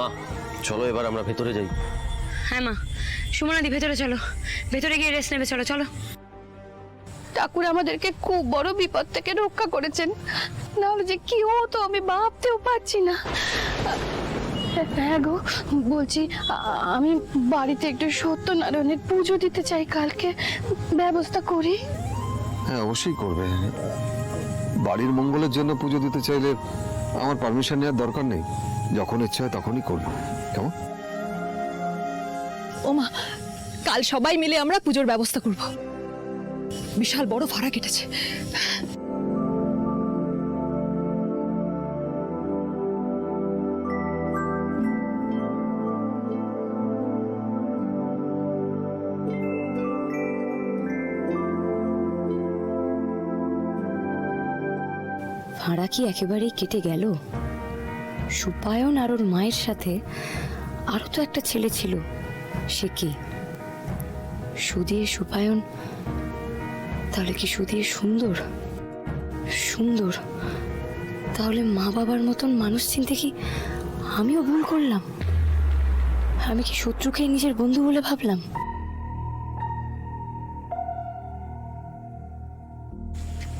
মা চলো এবার আমরা ভেতরে যাই। হ্যাঁ মা, সুমনাদি ভেতরে চলো, ভেতরে গিয়ে রেস্ট নেবে। চলো চলো। ঠাকুর আমাদেরকে খুব বড় বিপদ থেকে রক্ষা করেছেন, নাহলে যে কি হতো আমি ভাবতেও পারছি না। হ্যাঁ গো, বলছি আমি বাড়িতে একটু সত্যনারায়ণের পুজো দিতে চাই, কালকে ব্যবস্থা করি। হ্যাঁ অবশ্যই করবে। বাড়ির মঙ্গলের জন্য পুজো দিতে চাইলে আমার পারমিশন নেওয়ার দরকার নেই, যখন ইচ্ছা হয় তখনই করবে। কেমন? ওমা, কাল সবাই মিলে আমরা পুজোর ব্যবস্থা করব। বিশাল বড় ভাড়া কেটেছে। ভাড়া কি একেবারেই কেটে গেল? সুপায়ন আর ওর মায়ের সাথে আরো তো একটা ছেলে ছিল, সে কি? সুদিয়ে সুপায়ন? তাহলে কি সুদিয়ে সুন্দর? সুন্দর তাহলে মা বাবার মতন মানুষ চিনতে কি আমিও ভুল করলাম? আমি কি শত্রুকে নিজের বন্ধু বলে ভাবলাম?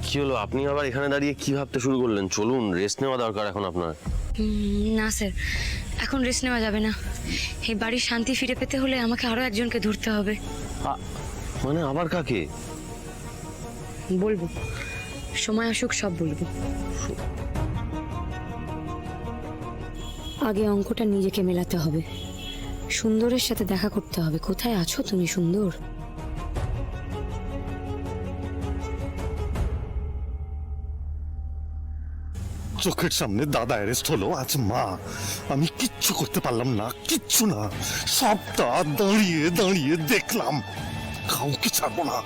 কি হলো, আপনি আবার এখানে দাঁড়িয়ে কি ভাবতে শুরু করলেন? চলুন, রেস্ট নেওয়া দরকার এখন আপনার। না স্যার, এখন রেস্ট নেওয়া যাবে না। এই বাড়ির শান্তি ফিরে পেতে হলে আমাকে আরো একজনকে ধরতে হবে। মানে আবার কাকে? বলবো, সময় আসুক সব বলবো। আগে অঙ্কটা নিজেকে মেলাতে হবে। সুন্দরের সাথে দেখা করতে হবে। কোথায় আছো তুমি সুন্দর? চোখের সামনে দাদা অ্যারেস্ট হলো, আজ মা। আমি কিচ্ছু করতে পারলাম না, কিচ্ছু না। সবটা দাঁড়িয়ে দাঁড়িয়ে দেখলাম। কাউকে ছাড়বো না,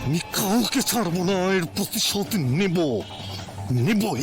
আমি কাউকে ছাড়বো না। এর প্রতিশোধ নেবই।